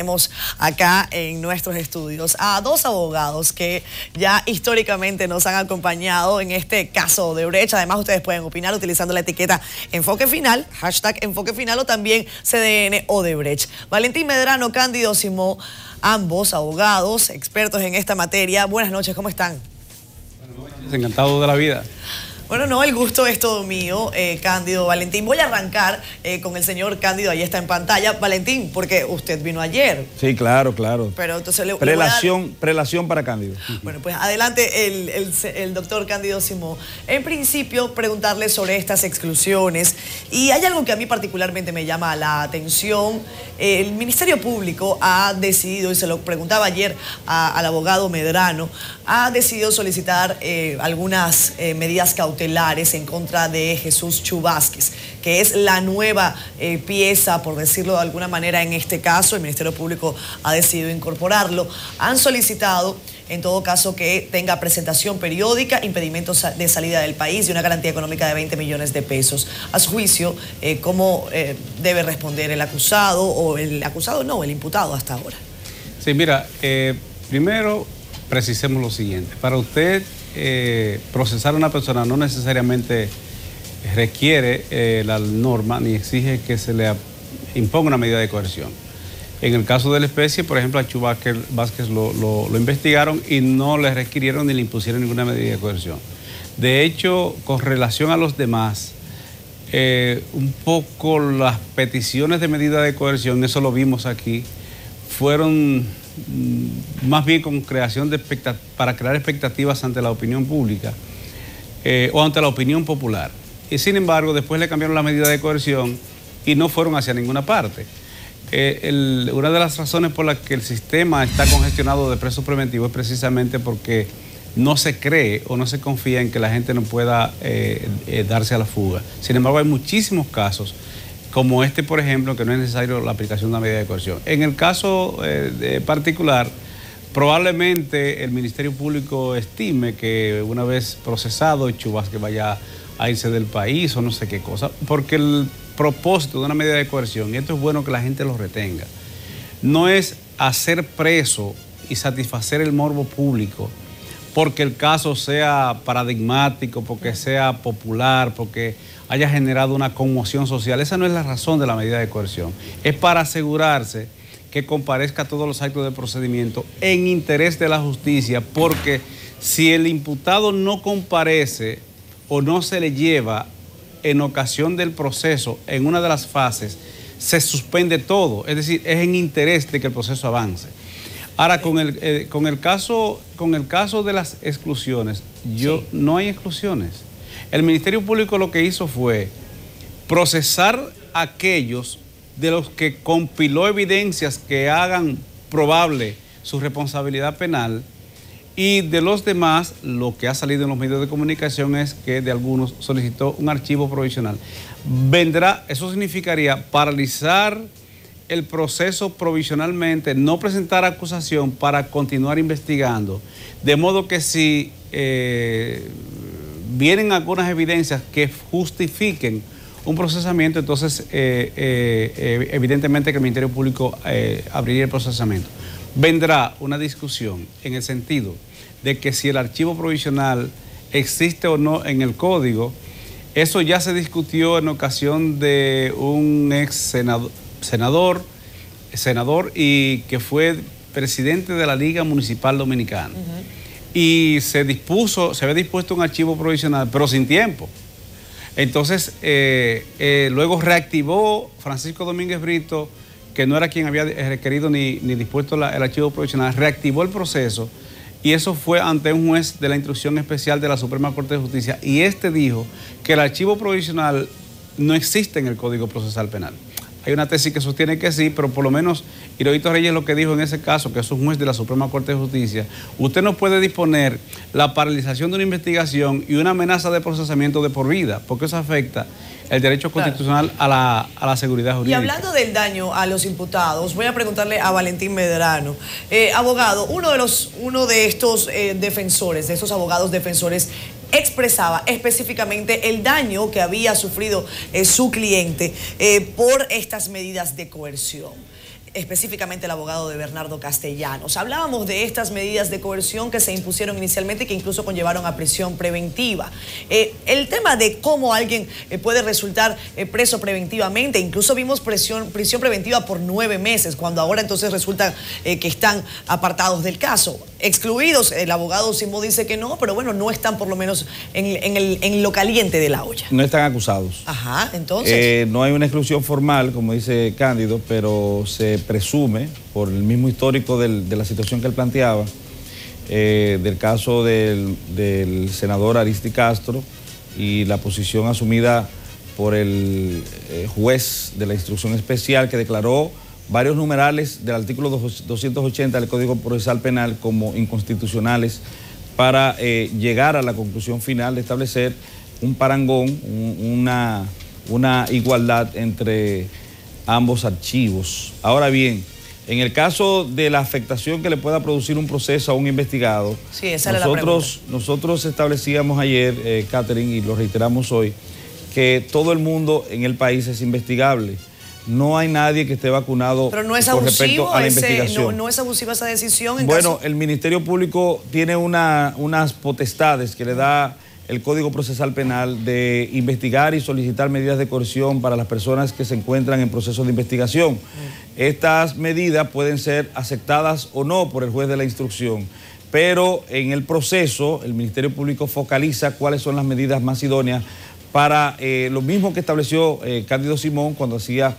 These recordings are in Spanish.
Tenemos acá en nuestros estudios a dos abogados que ya históricamente nos han acompañado en este caso de Odebrecht. Además, ustedes pueden opinar utilizando la etiqueta Enfoque Final, hashtag Enfoque Final o también CDN Odebrecht. Valentín Medrano, Cándido Simó, ambos abogados, expertos en esta materia. Buenas noches, ¿cómo están? Buenas noches, encantado de la vida. Bueno, no, el gusto es todo mío, Cándido, Valentín. Voy a arrancar con el señor Cándido, ahí está en pantalla. Valentín, porque usted vino ayer. Sí, claro, claro. Pero entonces Prelación para Cándido. Bueno, pues adelante el doctor Cándido Simó. En principio, preguntarle sobre estas exclusiones. Y hay algo que a mí particularmente me llama la atención. El Ministerio Público ha decidido, y se lo preguntaba ayer al abogado Medrano, ha decidido solicitar algunas medidas cautelares en contra de Jesús Chu Vázquez, que es la nueva pieza, por decirlo de alguna manera, en este caso. El Ministerio Público ha decidido incorporarlo. Han solicitado, en todo caso, que tenga presentación periódica, impedimentos de salida del país y una garantía económica de 20 millones de pesos. A su juicio, ¿cómo debe responder el acusado o el imputado hasta ahora? Sí, mira, primero precisemos lo siguiente. Para usted procesar a una persona no necesariamente requiere la norma ni exige que se le imponga una medida de coerción. En el caso de la especie, por ejemplo, a Chu Vázquez lo investigaron y no le requirieron ni le impusieron ninguna medida de coerción. De hecho, con relación a los demás, un poco las peticiones de medida de coerción, eso lo vimos aquí, fueron más bien con creación de para crear expectativas ante la opinión pública o ante la opinión popular. Y sin embargo, después le cambiaron la medida de coerción y no fueron hacia ninguna parte. Una de las razones por las que el sistema está congestionado de presos preventivos es precisamente porque no se cree o no se confía en que la gente no pueda darse a la fuga. Sin embargo, hay muchísimos casos como este, por ejemplo, que no es necesario la aplicación de una medida de coerción. En el caso particular, probablemente el Ministerio Público estime que una vez procesado, Chu Vázquez vaya a irse del país o no sé qué cosa, porque el propósito de una medida de coerción, y esto es bueno que la gente lo retenga, no es hacer preso y satisfacer el morbo público porque el caso sea paradigmático, porque sea popular, porque haya generado una conmoción social. Esa no es la razón de la medida de coerción. Es para asegurarse que comparezca a todos los actos de procedimiento en interés de la justicia, porque si el imputado no comparece o no se le lleva en ocasión del proceso en una de las fases, se suspende todo. Es decir, es en interés de que el proceso avance. Ahora, con el caso de las exclusiones, no hay exclusiones. El Ministerio Público lo que hizo fue procesar a aquellos de los que compiló evidencias que hagan probable su responsabilidad penal, y de los demás, lo que ha salido en los medios de comunicación es que de algunos solicitó un archivo provisional. Eso significaría paralizar el proceso provisionalmente, no presentar acusación para continuar investigando, de modo que si vienen algunas evidencias que justifiquen un procesamiento, entonces evidentemente que el Ministerio Público abriría el procesamiento. Vendrá una discusión en el sentido de que si el archivo provisional existe o no en el código. Eso ya se discutió en ocasión de un ex senador y que fue presidente de la Liga Municipal Dominicana. Y se había dispuesto un archivo provisional, pero sin tiempo. Entonces, luego reactivó Francisco Domínguez Brito, que no era quien había requerido ni dispuesto el archivo provisional, reactivó el proceso, y eso fue ante un juez de la Instrucción Especial de la Suprema Corte de Justicia, y este dijo que el archivo provisional no existe en el Código Procesal Penal. Hay una tesis que sostiene que sí, pero por lo menos Hirohito Reyes lo que dijo en ese caso, que es un juez de la Suprema Corte de Justicia, usted no puede disponer la paralización de una investigación y una amenaza de procesamiento de por vida, porque eso afecta el derecho constitucional a la seguridad jurídica. Y hablando del daño a los imputados, voy a preguntarle a Valentín Medrano. Abogado, uno de estos defensores, de esos abogados defensores, expresaba específicamente el daño que había sufrido su cliente por estas medidas de coerción. específicamente el abogado de Bernardo Castellanos. Hablábamos de estas medidas de coerción que se impusieron inicialmente y que incluso conllevaron a prisión preventiva. El tema de cómo alguien puede resultar preso preventivamente, incluso vimos prisión preventiva por 9 meses, cuando ahora entonces resulta que están apartados del caso. Excluidos, el abogado Simó dice que no, pero bueno, no están por lo menos en lo caliente de la olla. No están acusados. Ajá, entonces. No hay una exclusión formal, como dice Cándido, pero se presume, por el mismo histórico de la situación que él planteaba, del caso del senador Aristi Castro y la posición asumida por el juez de la instrucción especial que declaró varios numerales del artículo 280 del Código Procesal Penal como inconstitucionales para llegar a la conclusión final de establecer un parangón, una igualdad entre ambos archivos. Ahora bien, en el caso de la afectación que le pueda producir un proceso a un investigado, sí, esa era la pregunta. Nosotros establecíamos ayer, Catherine, y lo reiteramos hoy, que todo el mundo en el país es investigable. No hay nadie que esté vacunado pero no es con abusivo respecto a la investigación. No es abusiva esa decisión. Bueno, el Ministerio Público tiene unas potestades que le da el Código Procesal Penal de investigar y solicitar medidas de coerción para las personas que se encuentran en proceso de investigación. Estas medidas pueden ser aceptadas o no por el juez de la instrucción, pero en el proceso el Ministerio Público focaliza cuáles son las medidas más idóneas para lo mismo que estableció Cándido Simón cuando hacía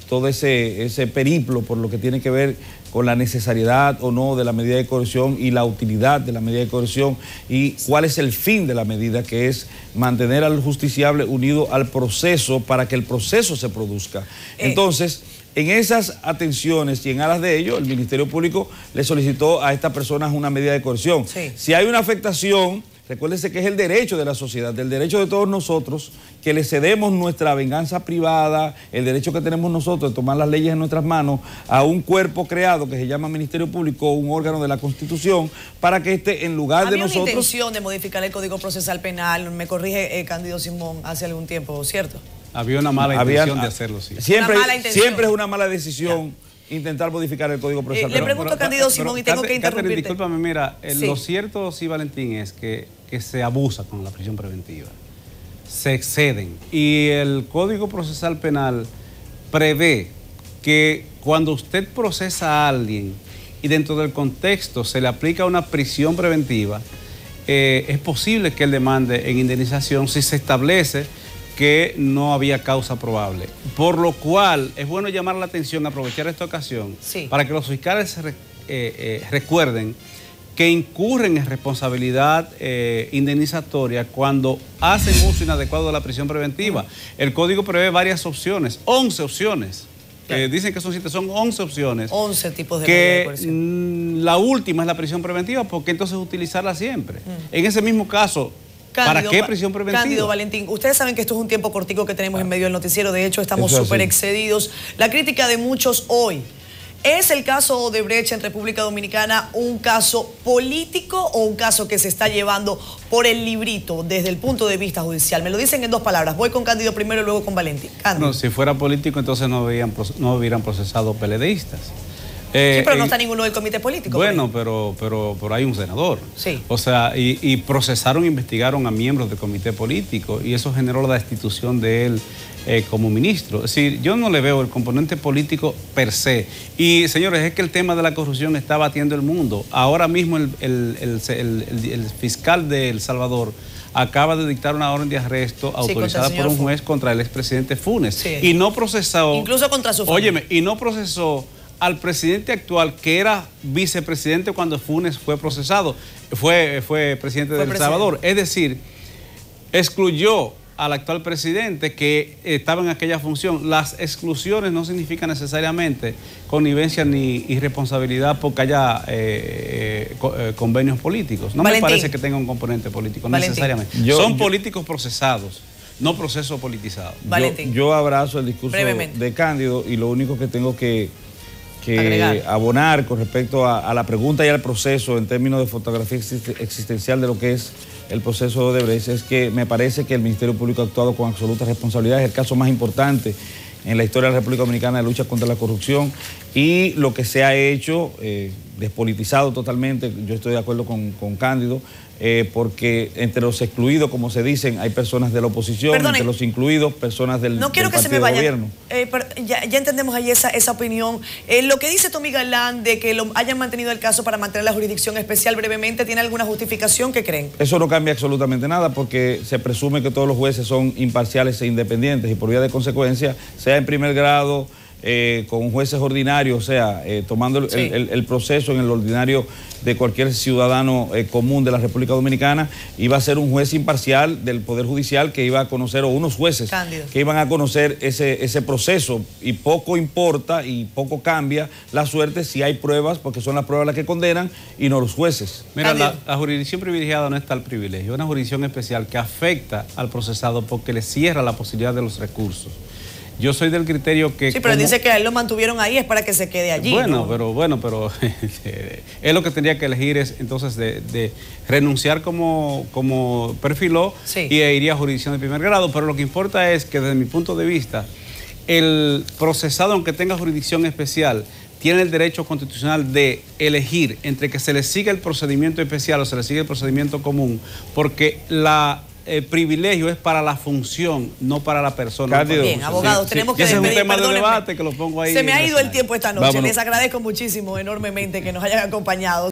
todo ese periplo por lo que tiene que ver con la necesariedad o no de la medida de coerción y la utilidad de la medida de coerción y cuál es el fin de la medida, que es mantener al justiciable unido al proceso para que el proceso se produzca. Entonces, en esas atenciones y en aras de ello, el Ministerio Público le solicitó a estas personas una medida de coerción. Sí. Si hay una afectación, recuérdese que es el derecho de la sociedad, del derecho de todos nosotros, que le cedemos nuestra venganza privada, el derecho que tenemos nosotros de tomar las leyes en nuestras manos a un cuerpo creado que se llama Ministerio Público, un órgano de la Constitución, para que este, en lugar de nosotros... Había una intención de modificar el Código Procesal Penal, me corrige Cándido Simón, hace algún tiempo, ¿cierto? Había una mala intención de hacerlo, sí. Siempre es una mala decisión. Ya. Intentar modificar el Código Procesal Le pregunto a Cándido Simón y tengo que interrumpirte. Discúlpame, mira, Sí. Lo cierto, sí, Valentín, es que se abusa con la prisión preventiva. Se exceden. Y el Código Procesal Penal prevé que cuando usted procesa a alguien y dentro del contexto se le aplica una prisión preventiva, es posible que él demande en indemnización si se establece que no había causa probable. Por lo cual, es bueno llamar la atención, aprovechar esta ocasión, sí, para que los fiscales recuerden que incurren en responsabilidad indemnizatoria cuando hacen uso inadecuado de la prisión preventiva. El Código prevé varias opciones, 11 opciones. Claro. Dicen que son 7, son 11 opciones. 11 tipos de medidas de coerción. La última es la prisión preventiva, porque entonces utilizarla siempre. En ese mismo caso, ¿para qué prisión preventiva? Cándido, Valentín, ustedes saben que esto es un tiempo cortico que tenemos en medio del noticiero, de hecho estamos súper excedidos. La crítica de muchos hoy, ¿es el caso Odebrecht en República Dominicana un caso político o un caso que se está llevando por el librito desde el punto de vista judicial? Me lo dicen en 2 palabras, voy con Cándido primero y luego con Valentín. Cándido. No, si fuera político entonces no hubieran procesado PLDistas. Sí, pero no está ninguno del comité político. Bueno, pero hay un senador. Sí. O sea, y procesaron, investigaron a miembros del comité político y eso generó la destitución de él como ministro. Es decir, yo no le veo el componente político per se. Y, señores, es que el tema de la corrupción está batiendo el mundo. Ahora mismo el fiscal de El Salvador acaba de dictar una orden de arresto autorizada por un juez contra el expresidente Funes. Sí. Y no procesó... Incluso contra su familia. Óyeme, y no procesó al presidente actual, que era vicepresidente cuando Funes fue procesado, fue presidente de El Salvador. Es decir, excluyó al actual presidente que estaba en aquella función. Las exclusiones no significan necesariamente connivencia ni irresponsabilidad porque haya convenios políticos. No Valentín, me parece que tenga un componente político, Valentín, necesariamente. Son políticos procesados, no procesos politizados. Yo abrazo el discurso de Cándido y lo único que tengo que abonar con respecto a la pregunta y al proceso en términos de fotografía existencial de lo que es el proceso de Odebrecht es que me parece que el Ministerio Público ha actuado con absoluta responsabilidad. Es el caso más importante en la historia de la República Dominicana de lucha contra la corrupción Y lo que se ha hecho, despolitizado totalmente, yo estoy de acuerdo con Cándido, porque entre los excluidos, como se dicen, hay personas de la oposición, entre los incluidos, personas del No quiero del que se me partido de vaya. gobierno. Ya entendemos ahí esa opinión. Lo que dice Tommy Galán de que hayan mantenido el caso para mantener la jurisdicción especial brevemente, ¿tiene alguna justificación? ¿Qué creen? Eso no cambia absolutamente nada porque se presume que todos los jueces son imparciales e independientes y por vía de consecuencia, sea en primer grado, con jueces ordinarios, o sea, tomando el proceso en el ordinario de cualquier ciudadano común de la República Dominicana, iba a ser un juez imparcial del Poder Judicial que iba a conocer, o unos jueces Cándido, que iban a conocer ese proceso, y poco importa y poco cambia la suerte si hay pruebas, porque son las pruebas las que condenan y no los jueces. Mira, la jurisdicción privilegiada no está al privilegio, es una jurisdicción especial que afecta al procesado porque le cierra la posibilidad de los recursos. Yo soy del criterio que... Sí, pero dice que a él lo mantuvieron ahí es para que se quede allí. Bueno, ¿no? pero él lo que tendría que elegir es entonces de renunciar como perfiló, sí, y iría a jurisdicción de primer grado. Pero lo que importa es que desde mi punto de vista, el procesado, aunque tenga jurisdicción especial, tiene el derecho constitucional de elegir entre que se le siga el procedimiento especial o se le siga el procedimiento común, porque el privilegio es para la función, no para la persona. Cándido. Bien, abogados, tenemos que despedir. Ese es un tema de perdónenme. debate que lo pongo ahí. Se me ha ido el tiempo esta noche. Vámonos. Les agradezco muchísimo, enormemente, que nos hayan acompañado.